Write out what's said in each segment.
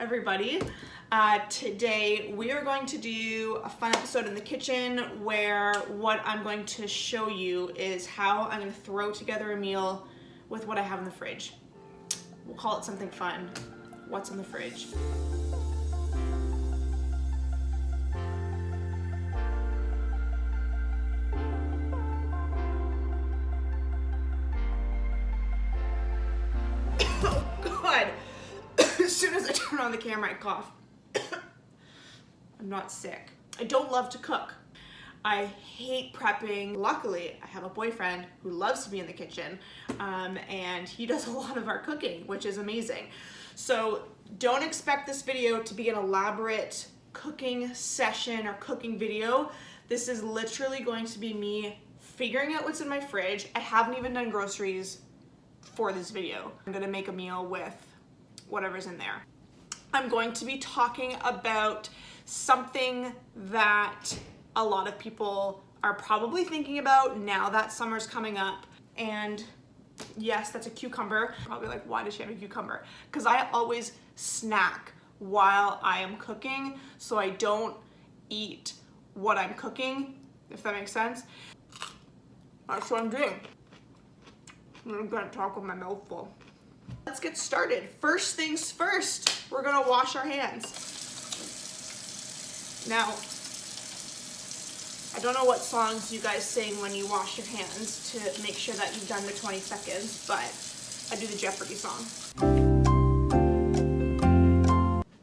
everybody. Today we are going to do a fun episode in the kitchen where what I'm going to show you is how I'm going to throw together a meal with what I have in the fridge. We'll call it something fun. What's in the fridge? Oh God! As soon as I turn on the camera, I cough. I'm not sick. I don't love to cook. I hate prepping. Luckily, I have a boyfriend who loves to be in the kitchen, and he does a lot of our cooking, which is amazing. So don't expect this video to be an elaborate cooking session or cooking video. This is literally going to be me figuring out what's in my fridge. I haven't even done groceries for this video. I'm gonna make a meal with whatever's in there. I'm going to be talking about something that a lot of people are probably thinking about now that summer's coming up. And yes, that's a cucumber. Probably like, why does she have a cucumber? Because I always snack while I am cooking, so I don't eat what I'm cooking, if that makes sense. That's what I'm doing. I'm gonna talk with my mouth full. Let's get started. First things first, we're gonna wash our hands. Now, I don't know what songs you guys sing when you wash your hands to make sure that you've done the 20 seconds, but I do the Jeopardy song.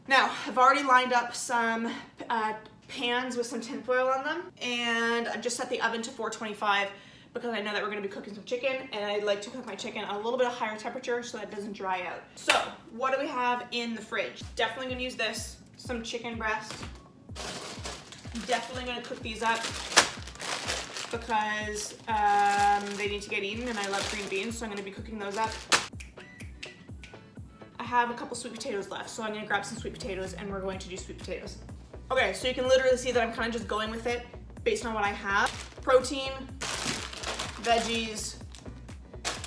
Now, I've already lined up some pans with some tin foil on them, and I just set the oven to 425 because I know that we're gonna be cooking some chicken, and I like to cook my chicken at a little bit of higher temperature so that it doesn't dry out. So, what do we have in the fridge? Definitely gonna use this, some chicken breast. Definitely gonna cook these up because they need to get eaten, and I love green beans, so I'm gonna be cooking those up. I have a couple sweet potatoes left, so I'm gonna grab some sweet potatoes and we're going to do sweet potatoes. Okay, so you can literally see that I'm kind of just going with it based on what I have. Protein, veggies,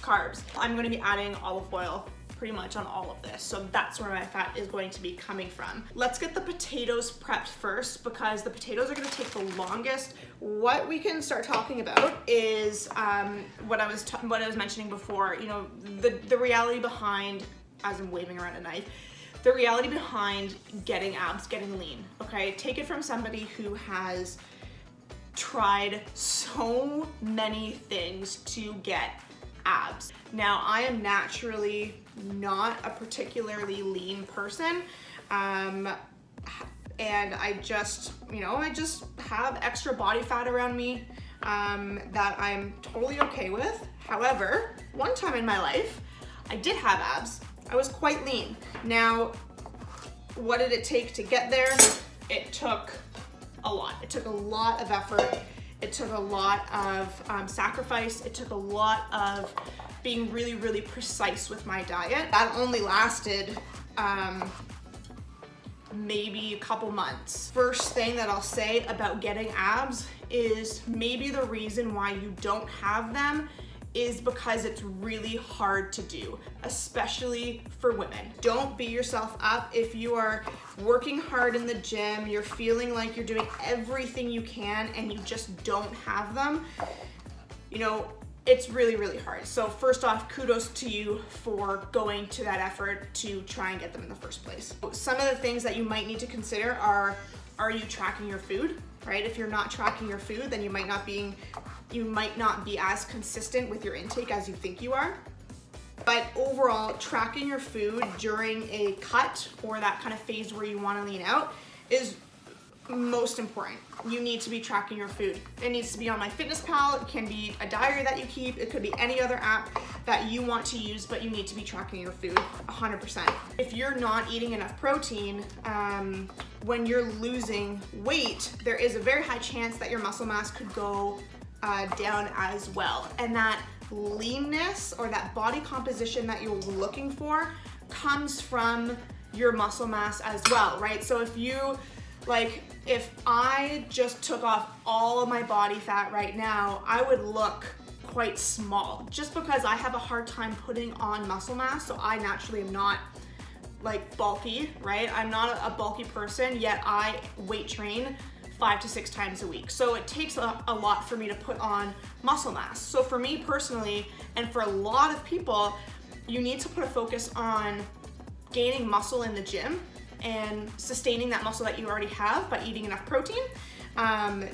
carbs. I'm gonna be adding olive oil pretty much on all of this, so that's where my fat is going to be coming from. Let's get the potatoes prepped first because the potatoes are gonna take the longest. What we can start talking about is what I was mentioning before. You know, the reality behind, as I'm waving around a knife, the reality behind getting abs, getting lean. Okay, take it from somebody who has tried so many things to get abs. Now, I am naturally not a particularly lean person, and I just have extra body fat around me that I'm totally okay with. However, one time in my life, I did have abs. I was quite lean. Now, what did it take to get there? It took a lot. It took a lot of effort. It took a lot of sacrifice. It took a lot of being really, really precise with my diet. That only lasted maybe a couple months. First thing that I'll say about getting abs is maybe the reason why you don't have them is because it's really hard to do, especially for women. Don't beat yourself up if you are working hard in the gym, you're feeling like you're doing everything you can and you just don't have them. You know, it's really, really hard. So first off, kudos to you for going to that effort to try and get them in the first place. Some of the things that you might need to consider are you tracking your food, right? If you're not tracking your food, then you might not be as consistent with your intake as you think you are. But overall, tracking your food during a cut or that kind of phase where you want to lean out is most important. You need to be tracking your food. It needs to be on MyFitnessPal. It can be a diary that you keep. It could be any other app that you want to use, but you need to be tracking your food 100%. If you're not eating enough protein, when you're losing weight, there is a very high chance that your muscle mass could go down as well. And that leanness or that body composition that you're looking for comes from your muscle mass as well, right? So if I just took off all of my body fat right now, I would look quite small just because I have a hard time putting on muscle mass. So I naturally am not like bulky, right? I'm not a bulky person, yet I weight train 5 to 6 times a week. So it takes a lot for me to put on muscle mass. So for me personally, and for a lot of people, you need to put a focus on gaining muscle in the gym and sustaining that muscle that you already have by eating enough protein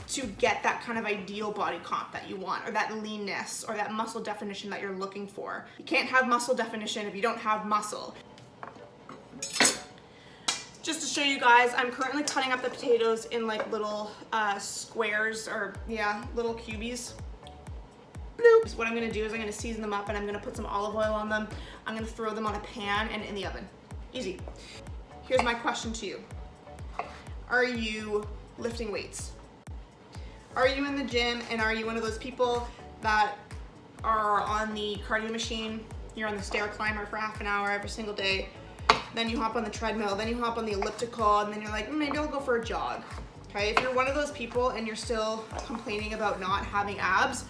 to get that kind of ideal body comp that you want, or that leanness, or that muscle definition that you're looking for. You can't have muscle definition if you don't have muscle. Just to show you guys, I'm currently cutting up the potatoes in like little squares, or yeah, little cubies. Bloops. What I'm gonna do is I'm gonna season them up and I'm gonna put some olive oil on them. I'm gonna throw them on a pan and in the oven. Easy. Here's my question to you. Are you lifting weights? Are you in the gym and are you one of those people that are on the cardio machine? You're on the stair climber for half an hour every single day. Then you hop on the treadmill, then you hop on the elliptical, and then you're like, maybe I'll go for a jog. Okay, if you're one of those people and you're still complaining about not having abs,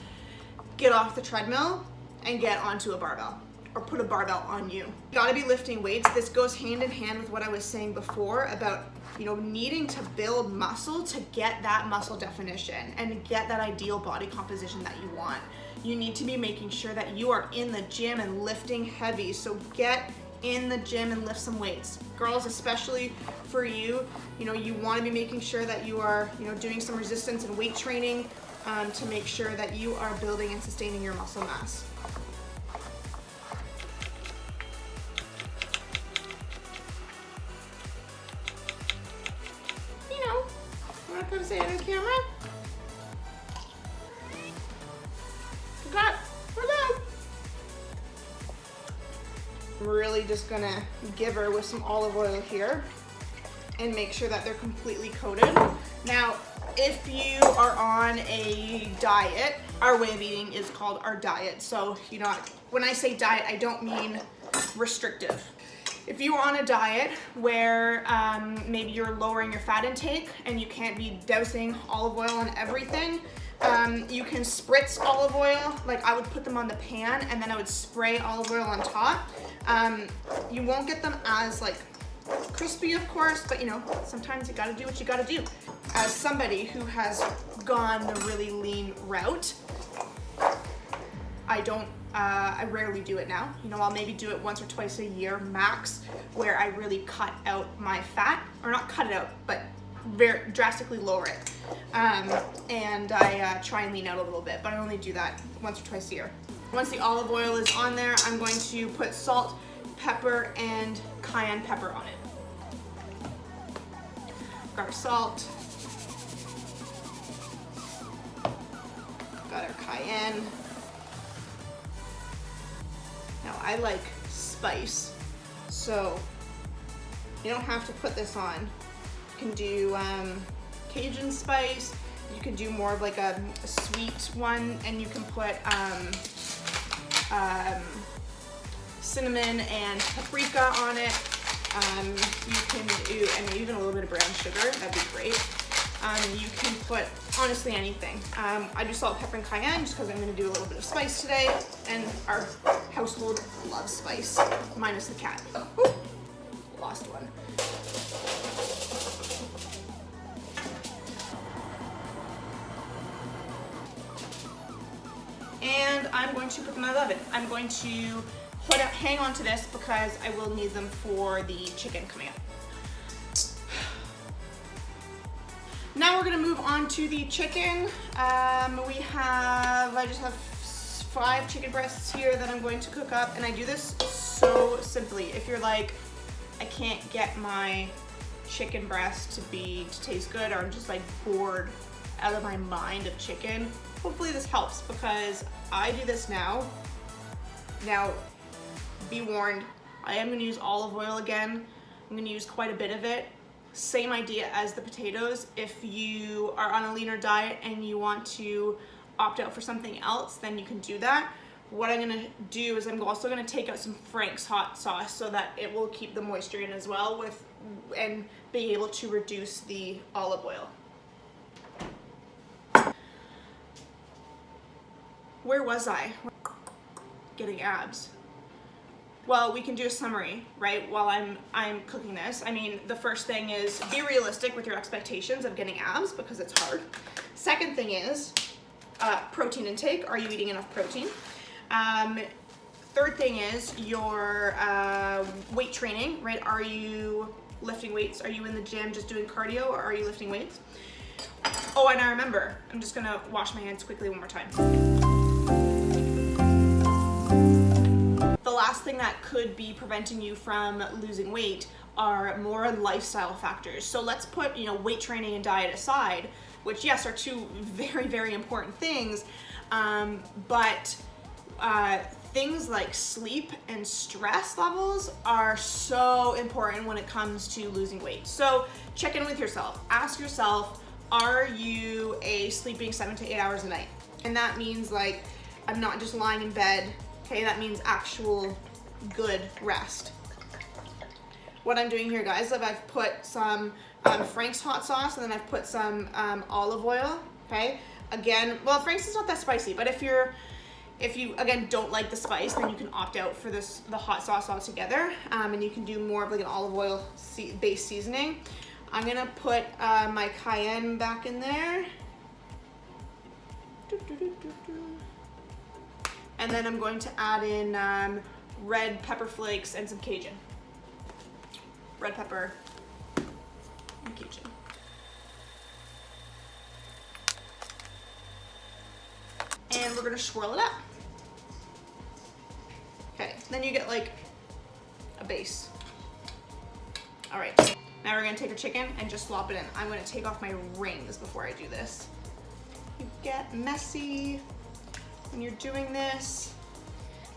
get off the treadmill and get onto a barbell, or put a barbell on you. You gotta be lifting weights. This goes hand in hand with what I was saying before about, you know, needing to build muscle to get that muscle definition and to get that ideal body composition that you want. You need to be making sure that you are in the gym and lifting heavy. So get in the gym and lift some weights. Girls, especially for you, you know, you want to be making sure that you are, you know, doing some resistance and weight training to make sure that you are building and sustaining your muscle mass. You know, I'm not gonna say it on camera. Really just gonna give her with some olive oil here and make sure that they're completely coated. Now, if you are on a diet, our way of eating is called our diet. So, you know, when I say diet, I don't mean restrictive. If you are on a diet where maybe you're lowering your fat intake and you can't be dousing olive oil on everything, you can spritz olive oil. Like I would put them on the pan and then I would spray olive oil on top. You won't get them as like crispy, of course, but you know, sometimes you gotta do what you gotta do. As somebody who has gone the really lean route, I rarely do it now. You know, I'll maybe do it once or twice a year max, where I really cut out my fat, or not cut it out, but very drastically lower it. And I try and lean out a little bit, but I only do that once or twice a year. Once the olive oil is on there, I'm going to put salt, pepper, and cayenne pepper on it. Got our salt. Got our cayenne. Now I like spice, so you don't have to put this on. You can do Cajun spice. You can do more of like a sweet one, and you can put cinnamon and paprika on it. You can do, and even a little bit of brown sugar, that'd be great. You can put honestly anything. I do salt, pepper, and cayenne just because I'm going to do a little bit of spice today, and our household loves spice, minus the cat. Ooh, lost one. And I'm going to put them in the oven. I'm going to hang on to this because I will need them for the chicken coming up. Now we're gonna move on to the chicken. I just have 5 chicken breasts here that I'm going to cook up, and I do this so simply. If you're like, I can't get my chicken breast to taste good, or I'm just like bored out of my mind of chicken, hopefully this helps, because I do this now. Now, be warned, I am gonna use olive oil again. I'm gonna use quite a bit of it. Same idea as the potatoes. If you are on a leaner diet and you want to opt out for something else, then you can do that. What I'm gonna do is I'm also gonna take out some Frank's hot sauce so that it will keep the moisture in as well, and be able to reduce the olive oil. Where was I? Getting abs. Well, we can do a summary, right, while I'm cooking this. I mean, the first thing is be realistic with your expectations of getting abs because it's hard. Second thing is protein intake. Are you eating enough protein? Third thing is your weight training, right? Are you lifting weights? Are you in the gym just doing cardio, or are you lifting weights? Oh, and I remember, I'm just gonna wash my hands quickly one more time. The last thing that could be preventing you from losing weight are more lifestyle factors. So let's put, weight training and diet aside, which yes, are two very, very important things, but things like sleep and stress levels are so important when it comes to losing weight. So check in with yourself. Ask yourself, are you sleeping 7 to 8 hours a night? And that means like, I'm not just lying in bed. Okay, that means actual good rest. What I'm doing here, guys, is I've put some Frank's hot sauce, and then I've put some olive oil, okay? Again, well, Frank's is not that spicy, but if you again don't like the spice, then you can opt out for the hot sauce altogether, and you can do more of like an olive oil based seasoning. I'm gonna put my cayenne back in there. And then I'm going to add in red pepper flakes and some Cajun. Red pepper and Cajun. And we're gonna swirl it up. Okay, then you get like a base. All right, now we're gonna take our chicken and just slop it in. I'm gonna take off my rings before I do this. You get messy when you're doing this.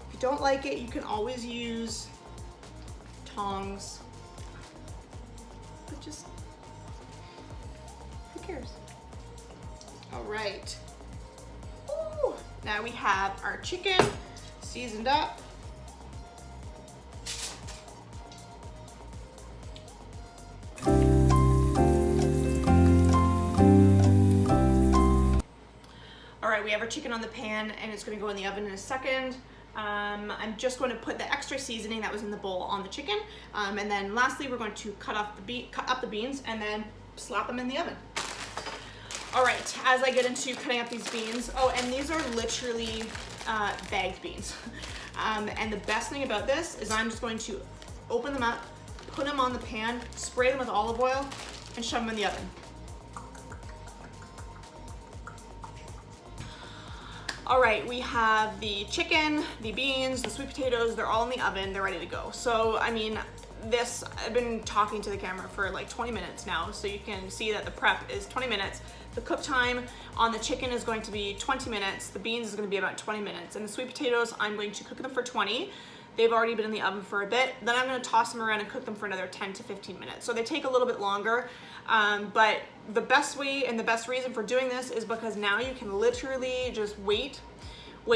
If you don't like it, you can always use tongs, but just, who cares? All right. Ooh. Now we have our chicken seasoned up. We have our chicken on the pan, and it's going to go in the oven in a second. I'm just going to put the extra seasoning that was in the bowl on the chicken, and then lastly we're going to cut up the beans and then slap them in the oven. All right, as I get into cutting up these beans, oh, and these are literally bagged beans. And the best thing about this is I'm just going to open them up, put them on the pan, spray them with olive oil, and shove them in the oven. All right, we have the chicken, the beans, the sweet potatoes, they're all in the oven, they're ready to go. So, I mean, I've been talking to the camera for like 20 minutes now, so you can see that the prep is 20 minutes. The cook time on the chicken is going to be 20 minutes, the beans is gonna be about 20 minutes, and the sweet potatoes, I'm going to cook them for 20. They've already been in the oven for a bit. Then I'm gonna toss them around and cook them for another 10 to 15 minutes. So they take a little bit longer, but the best way and the best reason for doing this is because now you can literally just wait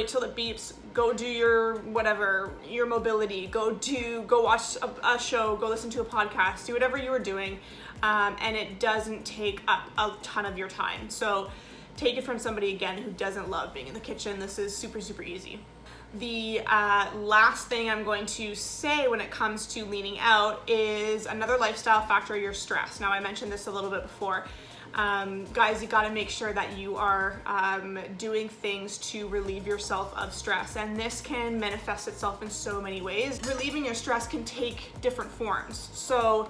till it beeps, go do your whatever, your mobility, go watch a show, go listen to a podcast, do whatever you were doing, and it doesn't take up a ton of your time. So take it from somebody, again, who doesn't love being in the kitchen. This is super, super easy. The last thing I'm going to say when it comes to leaning out is another lifestyle factor, your stress. Now, I mentioned this a little bit before. Guys, you gotta make sure that you are doing things to relieve yourself of stress, and this can manifest itself in so many ways. Relieving your stress can take different forms. So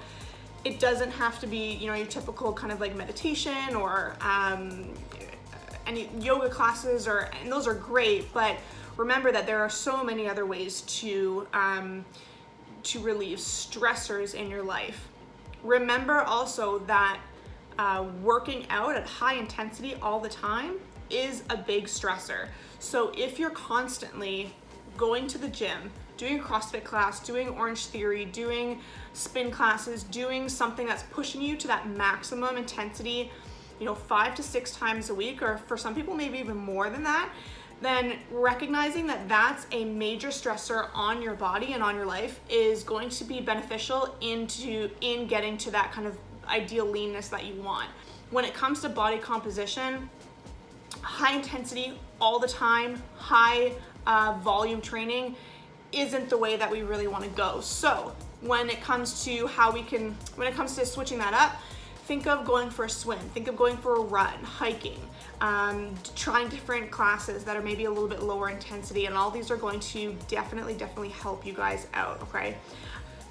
it doesn't have to be, your typical kind of like meditation or any yoga classes, and those are great, but remember that there are so many other ways to relieve stressors in your life. Remember also that working out at high intensity all the time is a big stressor. So if you're constantly going to the gym, doing a CrossFit class, doing Orange Theory, doing spin classes, doing something that's pushing you to that maximum intensity, 5 to 6 times a week, or for some people maybe even more than that, then recognizing that that's a major stressor on your body and on your life is going to be beneficial in getting to that kind of ideal leanness that you want. When it comes to body composition, high intensity all the time, high volume training isn't the way that we really want to go. So when it comes to switching that up, think of going for a swim, think of going for a run, hiking, trying different classes that are maybe a little bit lower intensity, and all these are going to definitely help you guys out, okay?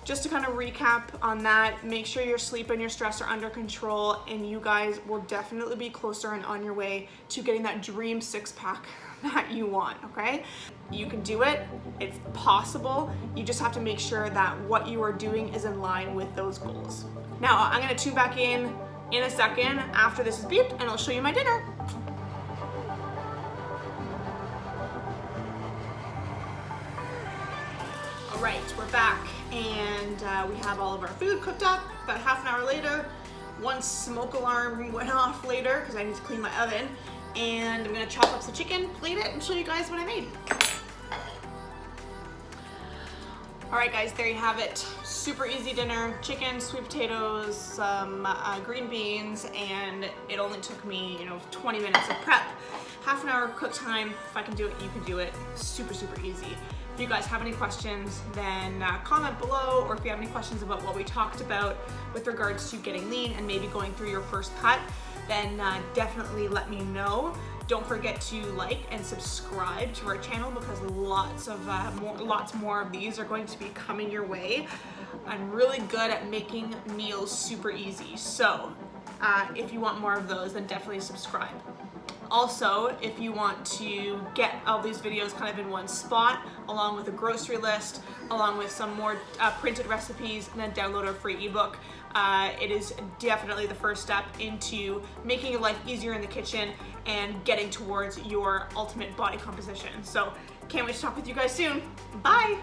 Just to kind of recap on that, make sure your sleep and your stress are under control, and you guys will definitely be closer and on your way to getting that dream six-pack that you want, okay? You can do it, it's possible. You just have to make sure that what you are doing is in line with those goals. Now, I'm gonna tune back in a second after this is beeped, and I'll show you my dinner. All right, we're back, and we have all of our food cooked up. About half an hour later, one smoke alarm went off later because I need to clean my oven, and I'm gonna chop up some chicken, plate it, and show you guys what I made. All right, guys, there you have it. Super easy dinner: chicken, sweet potatoes, some green beans, and it only took me, 20 minutes of prep. Half an hour of cook time. If I can do it, you can do it. Super easy. If you guys have any questions, then comment below, or if you have any questions about what we talked about with regards to getting lean and maybe going through your first cut, then definitely let me know. Don't forget to like and subscribe to our channel, because lots more of these are going to be coming your way. I'm really good at making meals super easy, so if you want more of those, then definitely subscribe. Also, if you want to get all these videos kind of in one spot, along with a grocery list, along with some more printed recipes, and then download our free ebook, it is definitely the first step into making your life easier in the kitchen and getting towards your ultimate body composition. So can't wait to talk with you guys soon. Bye.